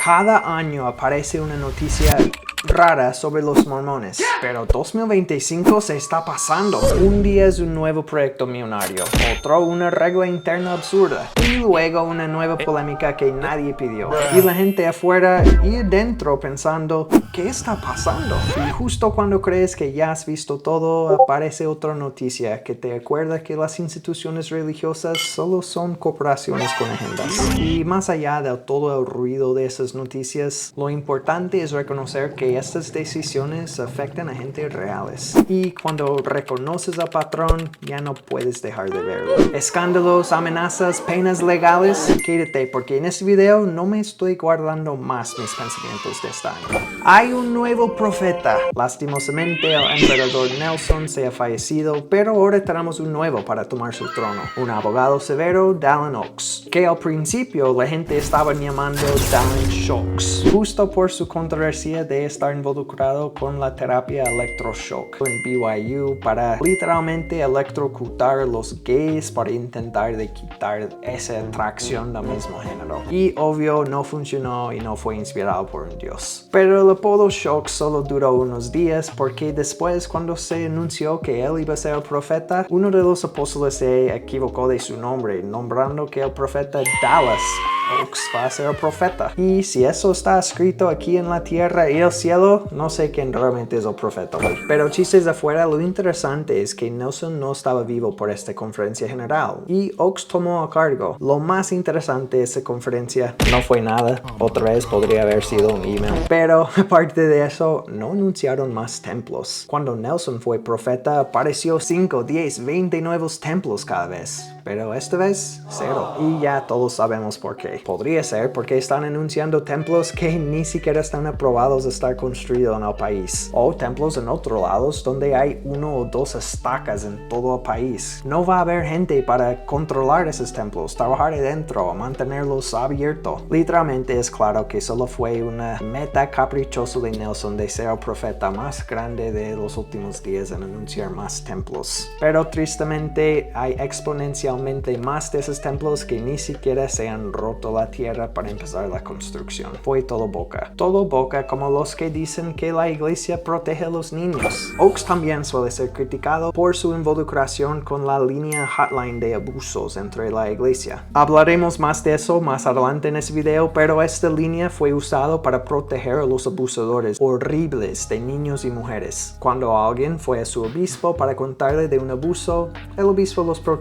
Cada año aparece una noticia rara sobre los mormones, pero 2025 se está pasando. Un día es un nuevo proyecto millonario, otro una regla interna absurda, y luego una nueva polémica que nadie pidió. Y la gente afuera y adentro pensando, ¿qué está pasando? Y justo cuando crees que ya has visto todo, aparece otra noticia que te acuerda que las instituciones religiosas solo son corporaciones con agendas. Y más allá de todo el ruido de esas noticias, lo importante es reconocer que estas decisiones afectan a gente reales. Y cuando reconoces al patrón, ya no puedes dejar de verlo. Escándalos, amenazas, penas legales, quédate porque en este video no me estoy guardando más mis pensamientos de este año. Hay un nuevo profeta. Lastimosamente el emperador Nelson se ha fallecido, pero ahora tenemos un nuevo para tomar su trono. Un abogado severo, Dallin Oaks, que al principio la gente estaba llamando Dallin Shocks, justo por su controversia de estar involucrado con la terapia electroshock en BYU para literalmente electrocutar a los gays para intentar de quitar esa atracción del mismo género. Y obvio no funcionó y no fue inspirado por un dios. Pero el apodo Shock solo duró unos días porque después cuando se anunció que él iba a ser el profeta, uno de los apóstoles se equivocó de su nombre, nombrando que el profeta Dallas Oaks va a ser el profeta. Y si eso está escrito aquí en la tierra y el cielo, no sé quién realmente es el profeta. Pero chistes de afuera, lo interesante es que Nelson no estaba vivo por esta conferencia general y Oaks tomó a cargo. Lo más interesante de esa conferencia no fue nada, otra vez podría haber sido un email. Pero aparte de eso, no anunciaron más templos. Cuando Nelson fue profeta, apareció 5, 10, 20 nuevos templos cada vez. Pero esta vez, 0. Y ya todos sabemos por qué. Podría ser porque están anunciando templos que ni siquiera están aprobados de estar construidos en el país. O templos en otros lados donde hay 1 o 2 estacas en todo el país. No va a haber gente para controlar esos templos, trabajar adentro, mantenerlos abiertos. Literalmente es claro que solo fue una meta caprichosa de Nelson de ser el profeta más grande de los últimos días en anunciar más templos. Pero tristemente hay exponencialmente más de esos templos que ni siquiera se han roto la tierra para empezar la construcción. Fue todo boca. Todo boca como los que dicen que la iglesia protege a los niños. Oaks también suele ser criticado por su involucración con la línea hotline de abusos entre la iglesia. Hablaremos más de eso más adelante en este video, pero esta línea fue usada para proteger a los abusadores horribles de niños y mujeres. Cuando alguien fue a su obispo para contarle de un abuso, el obispo los protegía.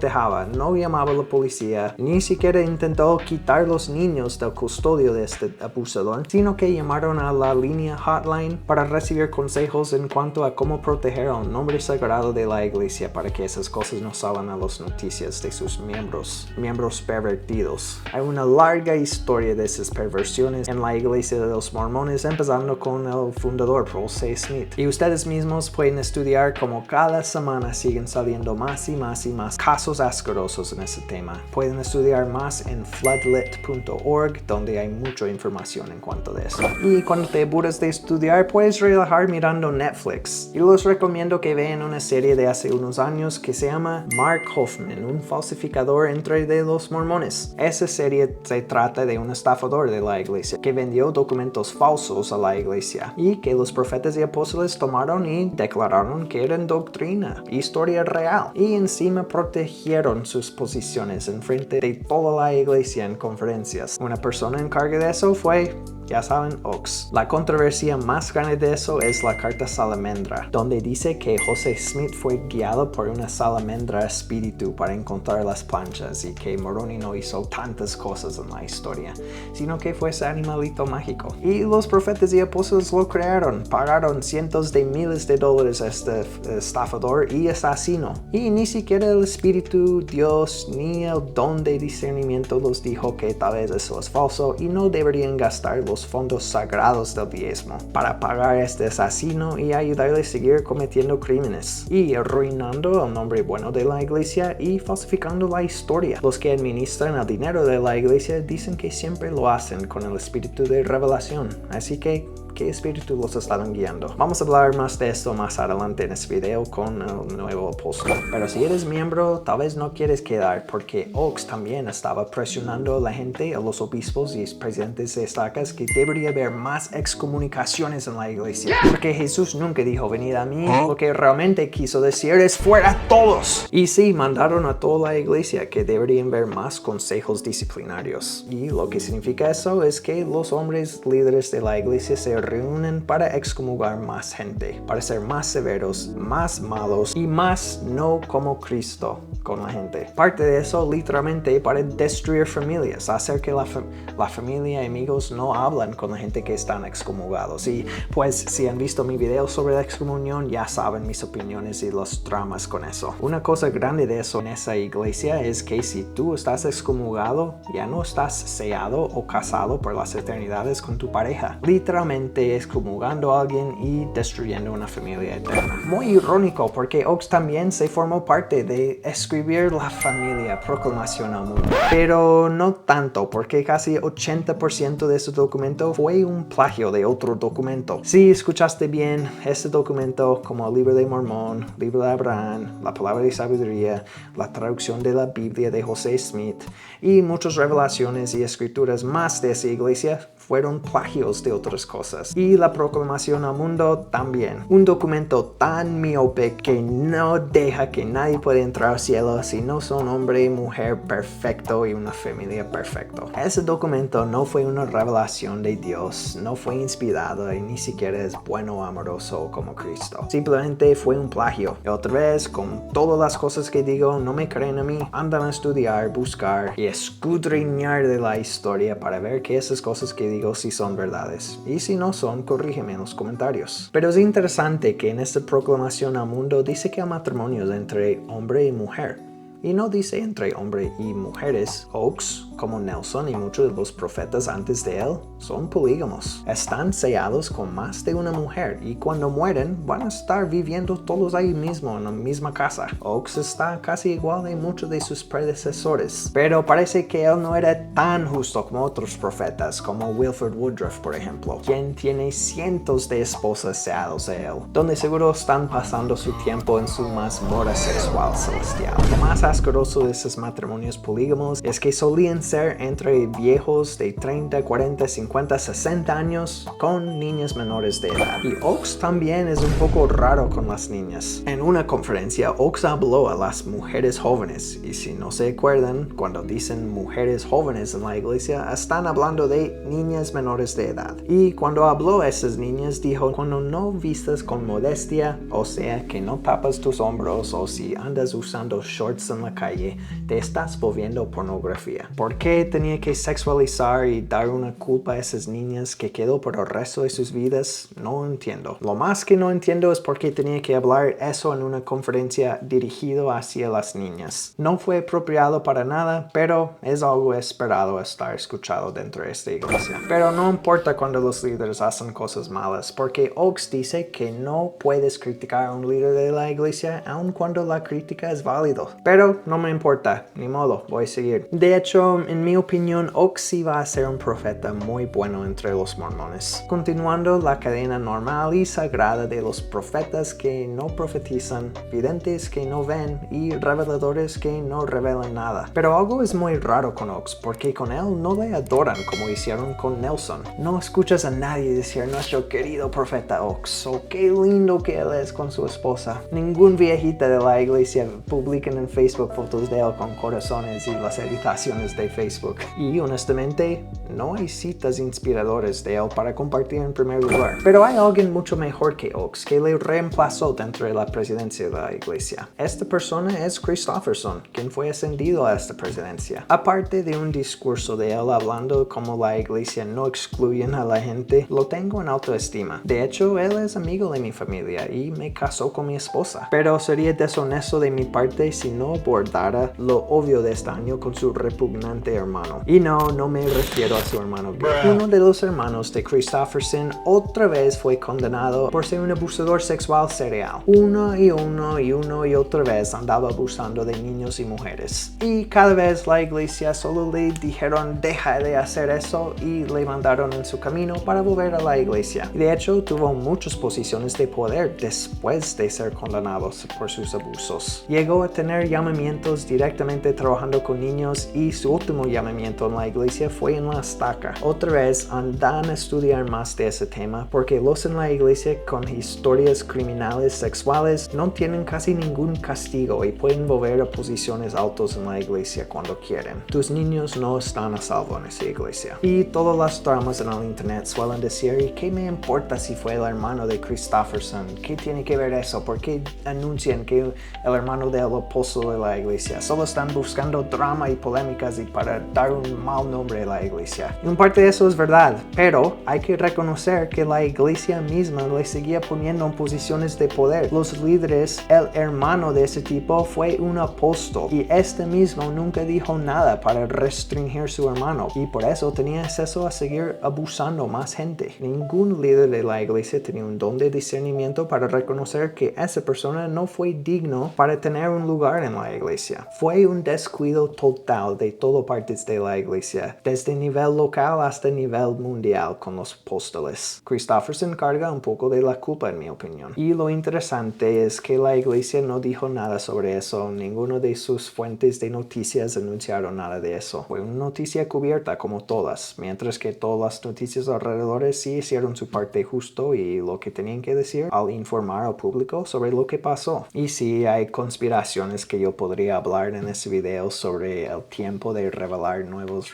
No llamaba a la policía, ni siquiera intentó quitar los niños del custodio de este abusador, sino que llamaron a la línea hotline para recibir consejos en cuanto a cómo proteger al nombre sagrado de la iglesia para que esas cosas no salgan a las noticias de sus miembros pervertidos. Hay una larga historia de esas perversiones en la iglesia de los mormones, empezando con el fundador Paul C. Smith. Y ustedes mismos pueden estudiar cómo cada semana siguen saliendo más y más y más casos asquerosos en ese tema. Pueden estudiar más en floodlit.org, donde hay mucha información en cuanto a eso. Y cuando te aburres de estudiar, puedes relajar mirando Netflix. Y les recomiendo que vean una serie de hace unos años que se llama Mark Hoffman, un falsificador entre de los mormones. Esa serie se trata de un estafador de la iglesia que vendió documentos falsos a la iglesia y que los profetas y apóstoles tomaron y declararon que eran doctrina, historia real, y encima protegieron sus posiciones en frente de toda la iglesia en conferencias. Una persona encargada de eso fue, ya saben, Oaks. La controversia más grande de eso es la carta salamandra, donde dice que José Smith fue guiado por una salamandra espíritu para encontrar las planchas y que Moroni no hizo tantas cosas en la historia, sino que fue ese animalito mágico. Y los profetas y apóstoles lo crearon, pagaron cientos de miles de dólares a este estafador y asesino. Y ni siquiera el espíritu, Dios, ni el don de discernimiento los dijo que tal vez eso es falso y no deberían gastar los fondos sagrados del diezmo para pagar a este asesino y ayudarle a seguir cometiendo crímenes y arruinando el nombre bueno de la iglesia y falsificando la historia. Los que administran el dinero de la iglesia dicen que siempre lo hacen con el espíritu de revelación, así que qué espíritu los estaban guiando. Vamos a hablar más de esto más adelante en este video con el nuevo apóstol. Pero si eres miembro, tal vez no quieres quedar porque Oaks también estaba presionando a la gente, a los obispos y presidentes de estacas, que debería haber más excomunicaciones en la iglesia. Porque Jesús nunca dijo, venid a mí. Lo que realmente quiso decir es, fuera todos. Y sí, mandaron a toda la iglesia que deberían haber más consejos disciplinarios. Y lo que significa eso es que los hombres líderes de la iglesia se reúnen para excomulgar más gente, para ser más severos, más malos y más no como Cristo con la gente. Parte de eso literalmente para destruir familias, hacer que la familia y amigos no hablan con la gente que están excomulgados. Y pues si han visto mi video sobre la excomunión, ya saben mis opiniones y los dramas con eso. Una cosa grande de eso en esa iglesia es que si tú estás excomulgado, ya no estás sellado o casado por las eternidades con tu pareja. Literalmente excomulgando a alguien y destruyendo una familia eterna. Muy irónico porque Oaks también se formó parte de escribir la familia, proclamación al mundo. Pero no tanto, porque casi 80% de ese documento fue un plagio de otro documento. Si escuchaste bien, este documento, como el libro de Mormón, libro de Abraham, la palabra de sabiduría, la traducción de la Biblia de José Smith y muchas revelaciones y escrituras más de esa iglesia fueron plagios de otras cosas. Y la proclamación al mundo también. Un documento tan miope que no deja que nadie pueda entrar al cielo si no son hombre y mujer perfecto y una familia perfecto. Ese documento no fue una revelación de Dios, no fue inspirado y ni siquiera es bueno o amoroso como Cristo. Simplemente fue un plagio. Y otra vez, con todas las cosas que digo, no me creen a mí, andan a estudiar, buscar y escudriñar de la historia para ver que esas cosas que digo si son verdades. Y si no son, corrígeme en los comentarios. Pero es interesante que en esta proclamación al mundo dice que hay matrimonios entre hombre y mujer. Y no dice entre hombre y mujeres. Oaks, como Nelson y muchos de los profetas antes de él, son polígamos. Están sellados con más de una mujer y cuando mueren van a estar viviendo todos ahí mismo en la misma casa. Oaks está casi igual de muchos de sus predecesores. Pero parece que él no era tan justo como otros profetas, como Wilford Woodruff, por ejemplo, quien tiene cientos de esposas selladas a él, donde seguro están pasando su tiempo en su mazmorra sexual celestial. Lo más asqueroso de esos matrimonios polígamos es que solían ser entre viejos de 30, 40, 50, 60 años con niñas menores de edad. Y Oaks también es un poco raro con las niñas. En una conferencia, Oaks habló a las mujeres jóvenes. Y si no se acuerdan, cuando dicen mujeres jóvenes en la iglesia, están hablando de niñas menores de edad. Y cuando habló a esas niñas, dijo, cuando no vistas con modestia, o sea, que no tapas tus hombros, o si andas usando shorts en la calle, te estás volviendo pornografía. ¿Por qué tenía que sexualizar y dar una culpa a esas niñas que quedó por el resto de sus vidas? No entiendo. Lo más que no entiendo es por qué tenía que hablar eso en una conferencia dirigido hacia las niñas. No fue apropiado para nada, pero es algo esperado estar escuchado dentro de esta iglesia. Pero no importa cuando los líderes hacen cosas malas, porque Oaks dice que no puedes criticar a un líder de la iglesia aun cuando la crítica es válido. Pero no me importa, ni modo, voy a seguir. De hecho, en mi opinión, Oaks iba a ser un profeta muy bueno entre los mormones, continuando la cadena normal y sagrada de los profetas que no profetizan, videntes que no ven y reveladores que no revelan nada. Pero algo es muy raro con Oaks, porque con él no le adoran como hicieron con Nelson. No escuchas a nadie decir nuestro querido profeta Oaks, o qué lindo que él es con su esposa. Ningún viejita de la iglesia publican en Facebook fotos de él con corazones y las editaciones de Facebook. Y honestamente, no hay citas inspiradoras de él para compartir en primer lugar. Pero hay alguien mucho mejor que Oaks que le reemplazó dentro de la presidencia de la iglesia. Esta persona es Christofferson, quien fue ascendido a esta presidencia. Aparte de un discurso de él hablando como la iglesia no excluyen a la gente, lo tengo en alta estima. De hecho, él es amigo de mi familia y me casó con mi esposa. Pero sería deshonesto de mi parte si no abordara lo obvio de este año con su repugnante hermano. Y no me refiero a su hermano gay. Uno de los hermanos de Kristofferson otra vez fue condenado por ser un abusador sexual serial. Uno y otra vez andaba abusando de niños y mujeres. Y cada vez la iglesia solo le dijeron deja de hacer eso y le mandaron en su camino para volver a la iglesia. Y de hecho tuvo muchas posiciones de poder después de ser condenados por sus abusos. Llegó a tener llamamientos directamente trabajando con niños y su último llamamiento en la iglesia fue en la estaca. Otra vez andan a estudiar más de ese tema porque los en la iglesia con historias criminales sexuales no tienen casi ningún castigo y pueden volver a posiciones altas en la iglesia cuando quieren. Tus niños no están a salvo en esa iglesia. Y todas las tramas en el internet suelen decir ¿y qué me importa si fue el hermano de Kristofferson? ¿Qué tiene que ver eso? ¿Por qué anuncian que el hermano del apóstol de la iglesia? Solo están buscando drama y polémicas y para dar un mal nombre a la iglesia. Y en parte de eso es verdad, pero hay que reconocer que la iglesia misma le seguía poniendo en posiciones de poder. Los líderes, el hermano de ese tipo fue un apóstol y este mismo nunca dijo nada para restringir su hermano y por eso tenía acceso a seguir abusando más gente. Ningún líder de la iglesia tenía un don de discernimiento para reconocer que esa persona no fue digno para tener un lugar en la iglesia. Fue un descuido total de todas partes de la iglesia, desde nivel local hasta nivel mundial con los apóstoles. Kristofferson carga un poco de la culpa en mi opinión. Y lo interesante es que la iglesia no dijo nada sobre eso, ninguno de sus fuentes de noticias anunciaron nada de eso. Fue una noticia cubierta como todas, mientras que todas las noticias alrededor sí hicieron su parte justo y lo que tenían que decir al informar al público sobre lo que pasó. Y sí, hay conspiraciones que yo podría hablar en este video sobre el tiempo de revelar nuevas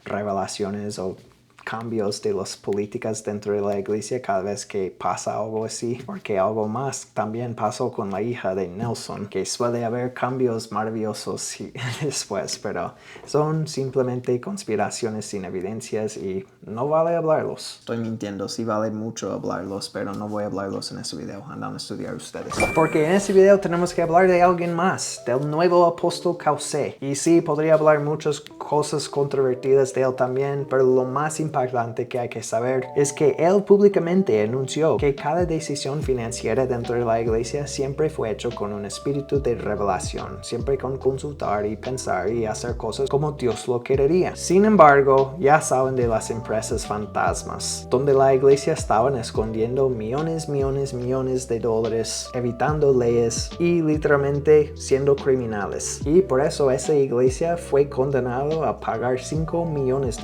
revelaciones o cambios de las políticas dentro de la iglesia cada vez que pasa algo así, porque algo más también pasó con la hija de Nelson, que suele haber cambios maravillosos después, pero son simplemente conspiraciones sin evidencias y no vale hablarlos. Estoy mintiendo, sí vale mucho hablarlos, pero no voy a hablarlos en este video, andan a estudiar ustedes. Porque en este video tenemos que hablar de alguien más, del nuevo apóstol Causé, y sí, podría hablar muchas cosas controvertidas de él también, pero lo más importante que hay que saber es que él públicamente anunció que cada decisión financiera dentro de la iglesia siempre fue hecho con un espíritu de revelación, siempre con consultar y pensar y hacer cosas como Dios lo querería. Sin embargo, ya saben de las empresas fantasmas, donde la iglesia estaban escondiendo millones de dólares, evitando leyes y literalmente siendo criminales. Y por eso esa iglesia fue condenada a pagar $5 millones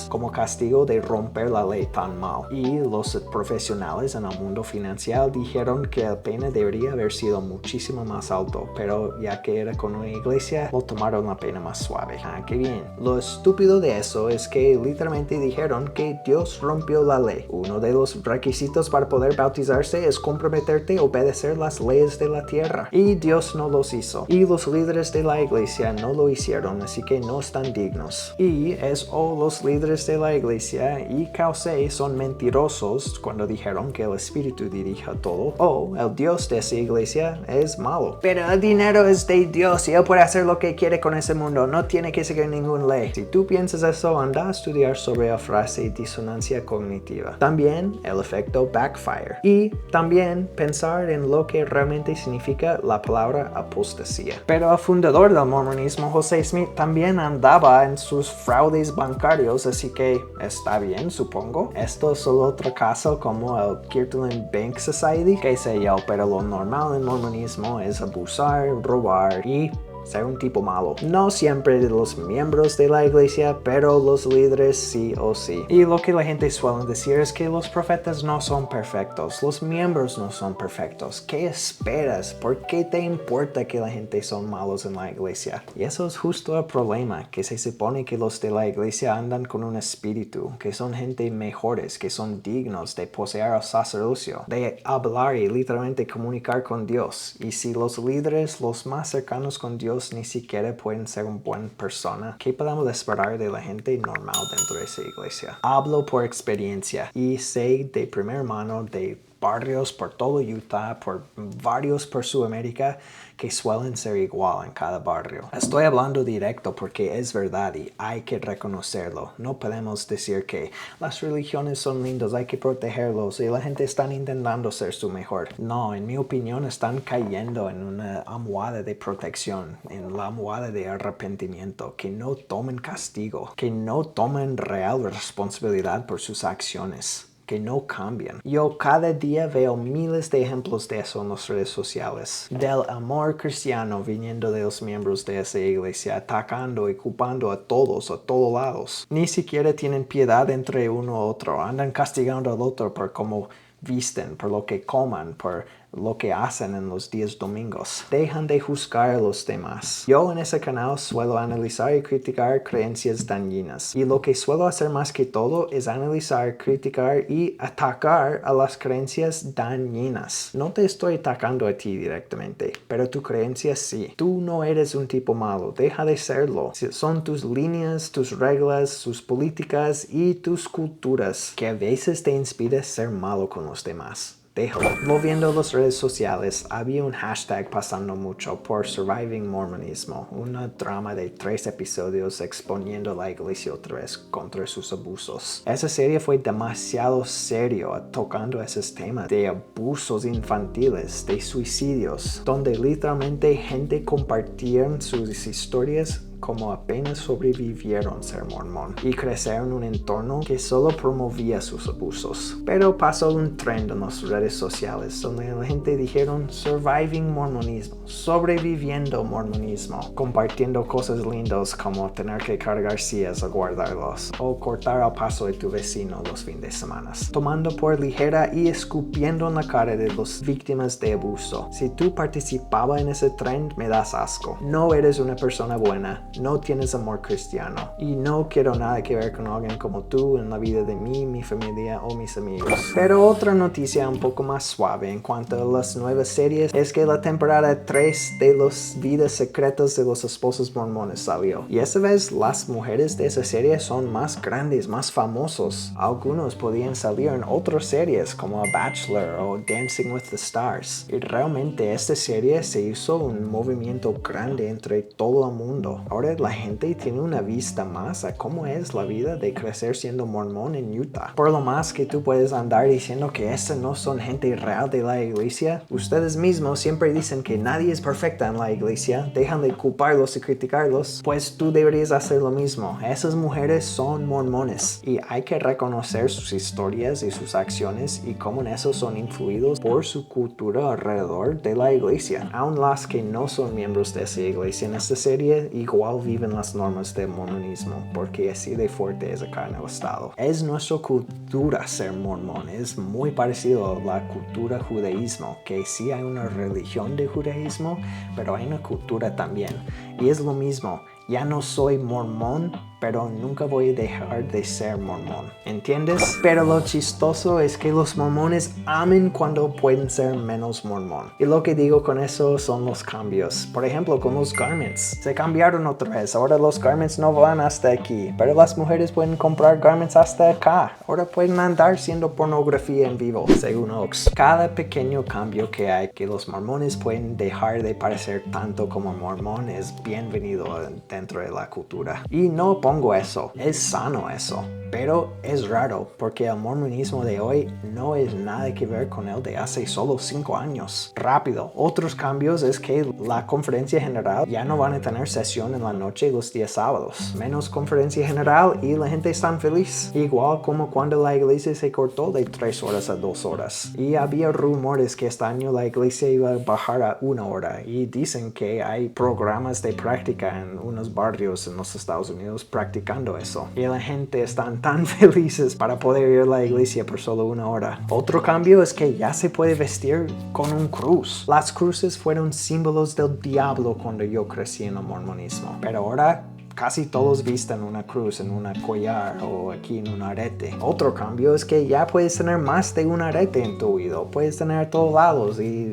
como castigo de romper la ley tan mal. Y los profesionales en el mundo financiero dijeron que la pena debería haber sido muchísimo más alto, pero ya que era con una iglesia, lo tomaron la pena más suave. Ah, qué bien. Lo estúpido de eso es que literalmente dijeron que Dios rompió la ley. Uno de los requisitos para poder bautizarse es comprometerte a obedecer las leyes de la tierra. Y Dios no los hizo. Y los líderes de la iglesia no lo hicieron, así que no están dignos. Y los líderes de la iglesia y Causé son mentirosos cuando dijeron que el espíritu dirige todo, o el Dios de esa iglesia es malo. Pero el dinero es de Dios y él puede hacer lo que quiere con ese mundo, no tiene que seguir ninguna ley. Si tú piensas eso, anda a estudiar sobre la frase disonancia cognitiva. También el efecto backfire. Y también pensar en lo que realmente significa la palabra apostasía. Pero el fundador del mormonismo, José Smith, también andaba en sus fraudes bancarios, así que está bien, supongo. Esto es solo otro caso como el Kirtland Bank Society, qué sé yo, pero lo normal en mormonismo es abusar, robar y ser un tipo malo. No siempre de los miembros de la iglesia, pero los líderes sí o sí. Y lo que la gente suele decir es que los profetas no son perfectos, los miembros no son perfectos. ¿Qué esperas? ¿Por qué te importa que la gente son malos en la iglesia? Y eso es justo el problema, que se supone que los de la iglesia andan con un espíritu, que son gente mejores, que son dignos de poseer el sacerdocio, de hablar y literalmente comunicar con Dios. Y si los líderes, los más cercanos con Dios, ni siquiera pueden ser una buena persona, ¿qué podemos esperar de la gente normal dentro de esa iglesia? Hablo por experiencia y sé de primera mano de barrios por todo Utah, por varios por Sudamérica, que suelen ser igual en cada barrio. Estoy hablando directo porque es verdad y hay que reconocerlo. No podemos decir que las religiones son lindas, hay que protegerlos y la gente está intentando ser su mejor. No, en mi opinión están cayendo en una almohada de protección, en la almohada de arrepentimiento, que no tomen castigo, que no tomen real responsabilidad por sus acciones, que no cambian. Yo cada día veo miles de ejemplos de eso en las redes sociales. Del amor cristiano viniendo de los miembros de esa iglesia, atacando y culpando a todos lados. Ni siquiera tienen piedad entre uno y otro. Andan castigando al otro por cómo visten, por lo que coman, por lo que hacen en los días domingos. Dejan de juzgar a los demás. Yo en ese canal suelo analizar y criticar creencias dañinas. Y lo que suelo hacer más que todo es analizar, criticar y atacar a las creencias dañinas. No te estoy atacando a ti directamente, pero tu creencia sí. Tú no eres un tipo malo, deja de serlo. Son tus líneas, tus reglas, tus políticas y tus culturas que a veces te inspiran a ser malo con los demás. Déjalo. Volviendo a las redes sociales, había un hashtag pasando mucho por Surviving Mormonismo, una drama de 3 episodios exponiendo la iglesia otra vez contra sus abusos. Esa serie fue demasiado serio tocando esos temas de abusos infantiles, de suicidios, donde literalmente gente compartía sus historias como apenas sobrevivieron ser mormón y crecer en un entorno que solo promovía sus abusos. Pero pasó un trend en las redes sociales donde la gente dijeron surviving mormonismo, sobreviviendo mormonismo, compartiendo cosas lindas como tener que cargar sillas a guardarlos o cortar al paso de tu vecino los fines de semana, tomando por ligera y escupiendo en la cara de las víctimas de abuso. Si tú participabas en ese trend, me das asco. No eres una persona buena. No tienes amor cristiano y no quiero nada que ver con alguien como tú en la vida de mí, mi familia o mis amigos. Pero otra noticia un poco más suave en cuanto a las nuevas series es que la temporada 3 de Las Vidas Secretas de los Esposos Mormones salió. Y esta vez las mujeres de esa serie son más grandes, más famosos. Algunos podían salir en otras series como A Bachelor o Dancing with the Stars. Y realmente esta serie se hizo un movimiento grande entre todo el mundo. Ahora la gente tiene una vista más a cómo es la vida de crecer siendo mormón en Utah. Por lo más que tú puedes andar diciendo que estas no son gente real de la iglesia, ustedes mismos siempre dicen que nadie es perfecta en la iglesia, dejan de culparlos y criticarlos, pues tú deberías hacer lo mismo. Esas mujeres son mormones y hay que reconocer sus historias y sus acciones y cómo en eso son influidos por su cultura alrededor de la iglesia. Aun las que no son miembros de esa iglesia en esta serie igual viven las normas del mormonismo, porque así de fuerte es acá en el estado. Es nuestra cultura ser mormón, es muy parecido a la cultura judaísmo, que sí hay una religión de judaísmo, pero hay una cultura también. Y es lo mismo, ya no soy mormón, pero nunca voy a dejar de ser mormón, ¿entiendes? Pero lo chistoso es que los mormones amen cuando pueden ser menos mormón. Y lo que digo con eso son los cambios. Por ejemplo, con los garments. Se cambiaron otra vez. Ahora los garments no van hasta aquí, pero las mujeres pueden comprar garments hasta acá. Ahora pueden andar siendo pornografía en vivo, según Oaks. Cada pequeño cambio que hay que los mormones pueden dejar de parecer tanto como mormón es bienvenido dentro de la cultura. Y no pongo eso, es sano eso, pero es raro porque el mormonismo de hoy no es nada que ver con el de hace solo 5 años. Rápido, otros cambios es que la conferencia general ya no van a tener sesión en la noche los días sábados. Menos conferencia general y la gente está feliz. Igual como cuando la iglesia se cortó de 3 horas a 2 horas. Y había rumores que este año la iglesia iba a bajar a 1 hora. Y dicen que hay programas de práctica en unos barrios en los Estados Unidos practicando eso. Y la gente está tan felices para poder ir a la iglesia por solo 1 hora. Otro cambio es que ya se puede vestir con un cruz. Las cruces fueron símbolos del diablo cuando yo crecí en el mormonismo. Pero ahora casi todos visten una cruz en una collar o aquí en un arete. Otro cambio es que ya puedes tener más de un arete en tu oído. Puedes tener a todos lados y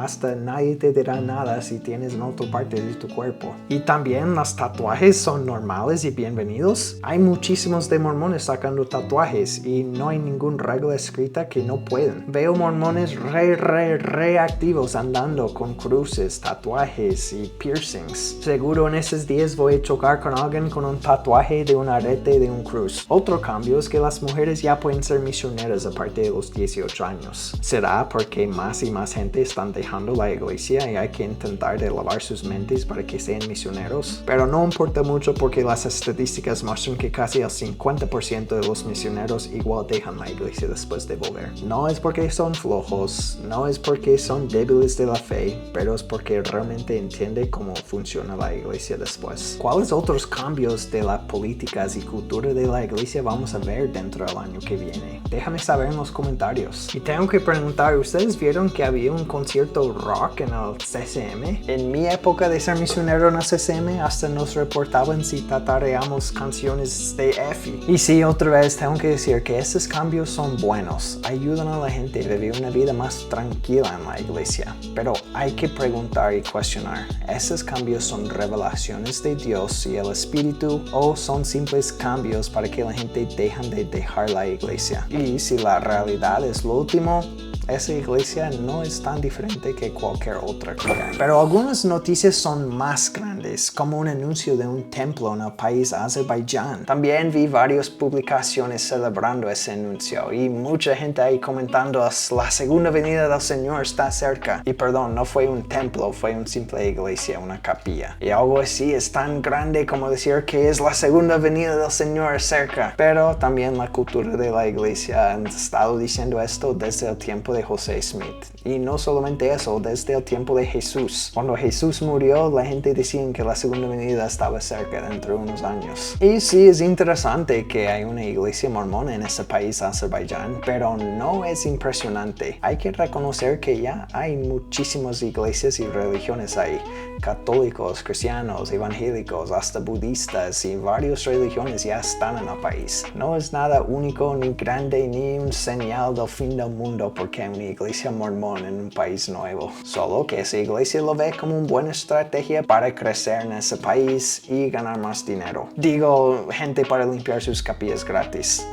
hasta nadie te dirá nada si tienes en otra parte de tu cuerpo. Y también los tatuajes son normales y bienvenidos. Hay muchísimos de mormones sacando tatuajes y no hay ninguna regla escrita que no pueden. Veo mormones re activos andando con cruces, tatuajes y piercings. Seguro en esos días voy a chocar con alguien con un tatuaje de un arete de un cruz. Otro cambio es que las mujeres ya pueden ser misioneras a partir de los 18 años. ¿Será porque más y más gente están dejando la iglesia y hay que intentar de lavar sus mentes para que sean misioneros? Pero no importa mucho porque las estadísticas muestran que casi el 50% de los misioneros igual dejan la iglesia después de volver. No es porque son flojos, no es porque son débiles de la fe, pero es porque realmente entienden cómo funciona la iglesia después. ¿Cuáles otros cambios de las políticas y cultura de la iglesia vamos a ver dentro del año que viene? Déjame saber en los comentarios. Y tengo que preguntar, ¿ustedes vieron que había un concierto rock en el CCM? En mi época de ser misionero en el CCM, hasta nos reportaban si tatareamos canciones de Effie. Y sí, otra vez tengo que decir que estos cambios son buenos, ayudan a la gente a vivir una vida más tranquila en la iglesia. Pero hay que preguntar y cuestionar, ¿esos cambios son revelaciones de Dios y el Espíritu o son simples cambios para que la gente dejen de dejar la iglesia? Y si la realidad es lo último, esa iglesia no es tan diferente que cualquier otra que hay. Pero algunas noticias son más grandes, como un anuncio de un templo en el país Azerbaiyán. También vi varias publicaciones celebrando ese anuncio y mucha gente ahí comentando la segunda venida del Señor está cerca. Y perdón, no fue un templo, fue una simple iglesia, una capilla. Y algo así es tan grande como decir que es la segunda venida del Señor cerca. Pero también la cultura de la iglesia ha estado diciendo esto desde el tiempo de José Smith. Y no solamente eso, desde el tiempo de Jesús. Cuando Jesús murió, la gente decía que la segunda venida estaba cerca dentro de unos años. Y sí, es interesante que hay una iglesia mormona en ese país, Azerbaiyán, pero no es impresionante. Hay que reconocer que ya hay muchísimas iglesias y religiones ahí. Católicos, cristianos, evangélicos, hasta budistas y varias religiones ya están en el país. No es nada único ni grande ni un señal del fin del mundo porque hay una iglesia mormón en un país nuevo. Solo que esa iglesia lo ve como una buena estrategia para crecer en ese país y ganar más dinero. Digo, gente para limpiar sus capillas gratis.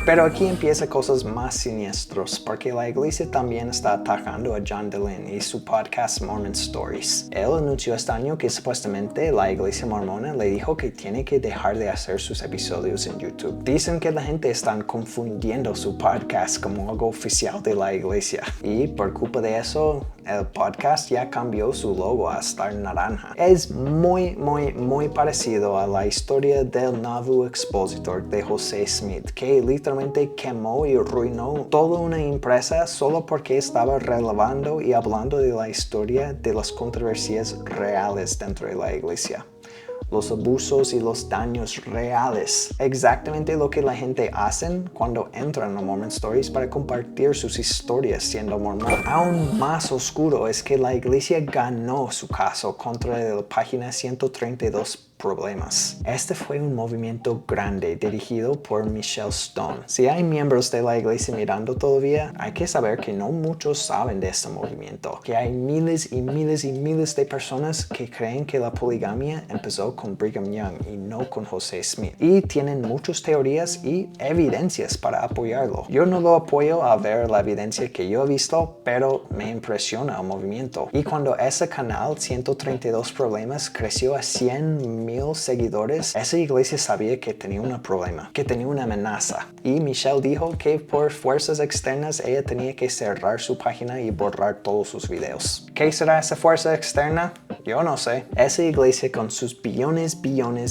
Pero aquí empiezan cosas más siniestros porque la iglesia también está atacando a John Dehlin y su podcast Mormon Stories. Él anunció este año que supuestamente la iglesia mormona le dijo que tiene que dejar de hacer sus episodios en YouTube. Dicen que la gente está confundiendo su podcast como algo oficial de la iglesia y por culpa de eso el podcast ya cambió su logo a estar naranja. Es muy parecido a la historia del Nauvoo Expositor de José Smith, que literalmente quemó y arruinó toda una empresa solo porque estaba relevando y hablando de la historia de las controversias reales dentro de la iglesia. Los abusos y los daños reales. Exactamente lo que la gente hace cuando entran a Mormon Stories para compartir sus historias siendo mormón. Aún más oscuro es que la iglesia ganó su caso contra la página 132 problemas. Este fue un movimiento grande dirigido por Michelle Stone. Si hay miembros de la iglesia mirando todavía, hay que saber que no muchos saben de este movimiento, que hay miles y miles y miles de personas que creen que la poligamia empezó con Brigham Young y no con José Smith, y tienen muchas teorías y evidencias para apoyarlo. Yo no lo apoyo al ver la evidencia que yo he visto, pero me impresiona el movimiento. Y cuando ese canal 132 problemas creció a 100,000 seguidores, esa iglesia sabía que tenía un problema, que tenía una amenaza. Y Michelle dijo que por fuerzas externas ella tenía que cerrar su página y borrar todos sus videos. ¿Qué será esa fuerza externa? Yo no sé. Esa iglesia con sus billones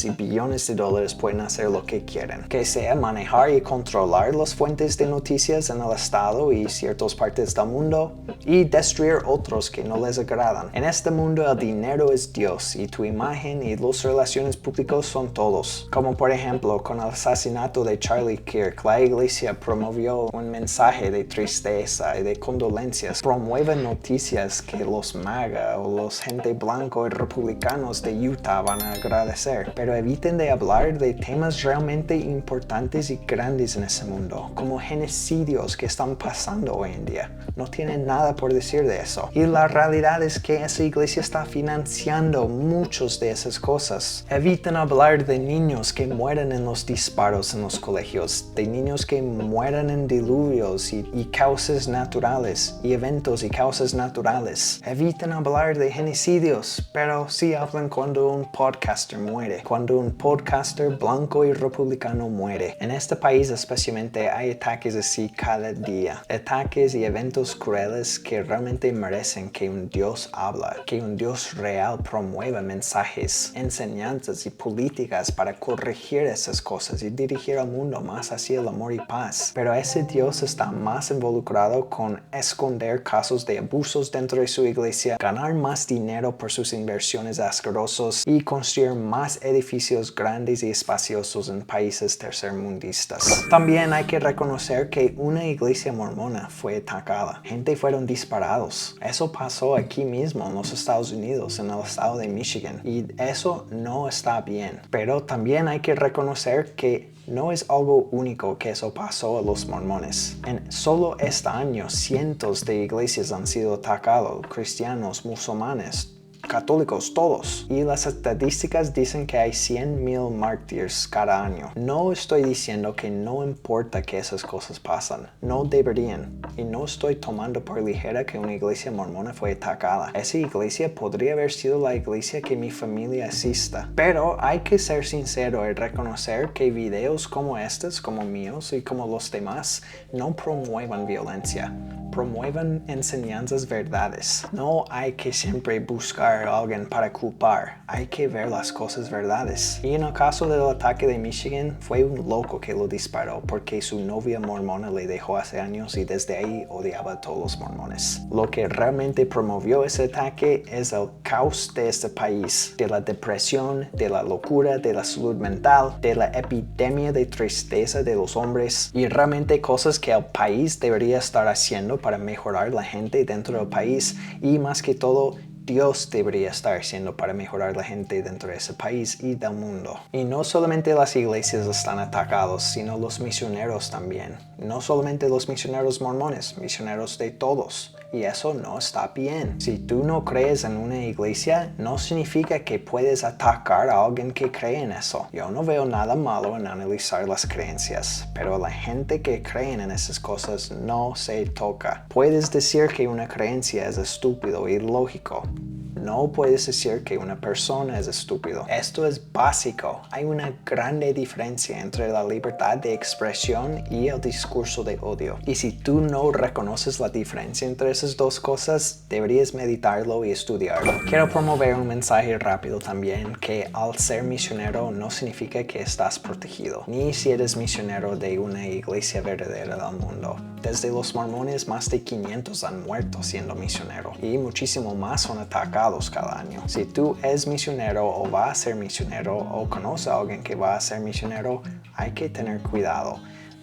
y billones de dólares pueden hacer lo que quieren, que sea manejar y controlar las fuentes de noticias en el estado y ciertas partes del mundo y destruir otros que no les agradan. En este mundo el dinero es Dios y tu imagen y las relaciones relaciones públicas son todos. Como por ejemplo, con el asesinato de Charlie Kirk, la iglesia promovió un mensaje de tristeza y de condolencias. Promueve noticias que los MAGA o los gente blanco y republicanos de Utah van a agradecer. Pero eviten de hablar de temas realmente importantes y grandes en ese mundo, como genocidios que están pasando hoy en día. No tienen nada por decir de eso. Y la realidad es que esa iglesia está financiando muchas de esas cosas. Eviten hablar de niños que mueren en los disparos en los colegios, de niños que mueren en diluvios y causas naturales, y eventos y causas naturales. Eviten hablar de genocidios, pero sí hablan cuando un podcaster muere, cuando un podcaster blanco y republicano muere. En este país especialmente hay ataques así cada día. Ataques y eventos crueles que realmente merecen que un Dios habla, que un Dios real promueva mensajes, enseñanzas y políticas para corregir esas cosas y dirigir al mundo más hacia el amor y paz. Pero ese Dios está más involucrado con esconder casos de abusos dentro de su iglesia, ganar más dinero por sus inversiones asquerosos y construir más edificios grandes y espaciosos en países tercermundistas. También hay que reconocer que una iglesia mormona fue atacada. Gente fueron disparados. Eso pasó aquí mismo en los Estados Unidos, en el estado de Michigan. Y eso no está bien. Pero también hay que reconocer que no es algo único que eso pasó a los mormones. En solo este año, cientos de iglesias han sido atacadas, cristianos, musulmanes, católicos, todos. Y las estadísticas dicen que hay 100,000 mártires cada año. No estoy diciendo que no importa que esas cosas pasan. No deberían. Y no estoy tomando por ligera que una iglesia mormona fue atacada. Esa iglesia podría haber sido la iglesia que mi familia asista. Pero hay que ser sincero y reconocer que videos como estos, como míos y como los demás, no promuevan violencia. Promuevan enseñanzas verdades. No hay que siempre buscar a alguien para culpar. Hay que ver las cosas verdades. Y en el caso del ataque de Michigan, fue un loco que lo disparó porque su novia mormona le dejó hace años y desde ahí odiaba a todos los mormones. Lo que realmente promovió ese ataque es el caos de este país, de la depresión, de la locura, de la salud mental, de la epidemia de tristeza de los hombres y realmente cosas que el país debería estar haciendo para mejorar la gente dentro del país y más que todo Dios debería estar haciendo para mejorar la gente dentro de ese país y del mundo. Y no solamente las iglesias están atacadas, sino los misioneros también. No solamente los misioneros mormones, misioneros de todos. Y eso no está bien. Si tú no crees en una iglesia, no significa que puedes atacar a alguien que cree en eso. Yo no veo nada malo en analizar las creencias, pero la gente que cree en esas cosas no se toca. Puedes decir que una creencia es estúpido y ilógico. No puedes decir que una persona es estúpido. Esto es básico. Hay una grande diferencia entre la libertad de expresión y el discurso de odio. Y si tú no reconoces la diferencia entre esas dos cosas, deberías meditarlo y estudiarlo. Quiero promover un mensaje rápido también, que al ser misionero no significa que estás protegido, ni si eres misionero de una iglesia verdadera del mundo. Desde los mormones, más de 500 han muerto siendo misionero y muchísimo más son atacados cada año. Si tú eres misionero o vas a ser misionero o conoces a alguien que va a ser misionero, hay que tener cuidado.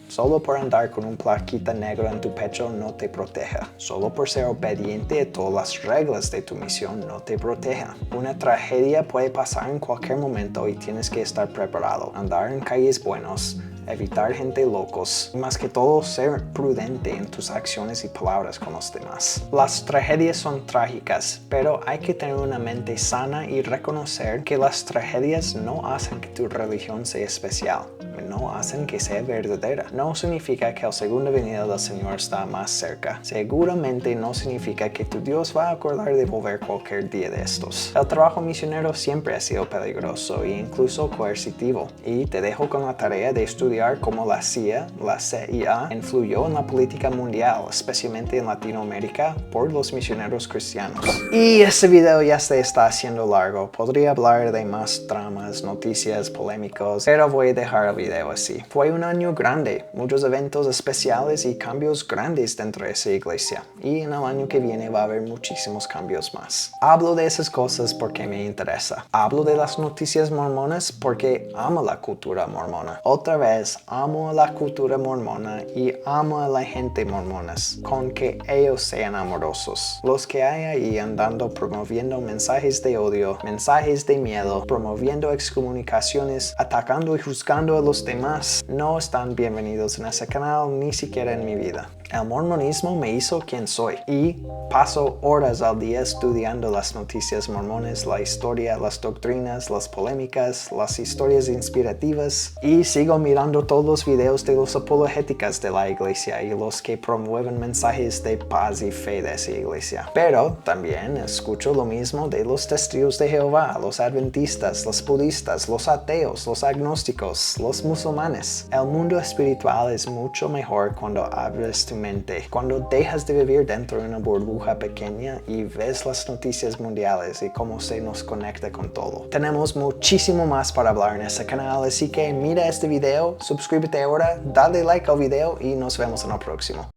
Solo por andar con un plaquita negra en tu pecho no te proteja. Solo por ser obediente a todas las reglas de tu misión no te proteja. Una tragedia puede pasar en cualquier momento y tienes que estar preparado. Andar en calles buenas, evitar gente locos y más que todo ser prudente en tus acciones y palabras con los demás. Las tragedias son trágicas, pero hay que tener una mente sana y reconocer que las tragedias no hacen que tu religión sea especial, no hacen que sea verdadera. No significa que la segunda venida del Señor está más cerca. Seguramente no significa que tu Dios va a acordar de volver cualquier día de estos. El trabajo misionero siempre ha sido peligroso e incluso coercitivo, y te dejo con la tarea de estudiar cómo la CIA, la CIA, influyó en la política mundial, especialmente en Latinoamérica, por los misioneros cristianos. Y este video ya se está haciendo largo. Podría hablar de más dramas, noticias, polémicos, pero voy a dejar el video video así. Fue un año grande, muchos eventos especiales y cambios grandes dentro de esa iglesia. Y en el año que viene va a haber muchísimos cambios más. Hablo de esas cosas porque me interesa. Hablo de las noticias mormonas porque amo la cultura mormona. Otra vez, amo a la cultura mormona y amo a la gente mormonas, con que ellos sean amorosos. Los que hay ahí andando promoviendo mensajes de odio, mensajes de miedo, promoviendo excomunicaciones, atacando y juzgando a los demás, no están bienvenidos en ese canal ni siquiera en mi vida. El mormonismo me hizo quien soy y paso horas al día estudiando las noticias mormones, la historia, las doctrinas, las polémicas, las historias inspirativas y sigo mirando todos los videos de los apologéticas de la iglesia y los que promueven mensajes de paz y fe de esa iglesia. Pero también escucho lo mismo de los testigos de Jehová, los adventistas, los budistas, los ateos, los agnósticos, los musulmanes. El mundo espiritual es mucho mejor cuando abres tu mente, cuando dejas de vivir dentro de una burbuja pequeña y ves las noticias mundiales y cómo se nos conecta con todo. Tenemos muchísimo más para hablar en este canal, así que mira este video, suscríbete ahora, dale like al video y nos vemos en el próximo.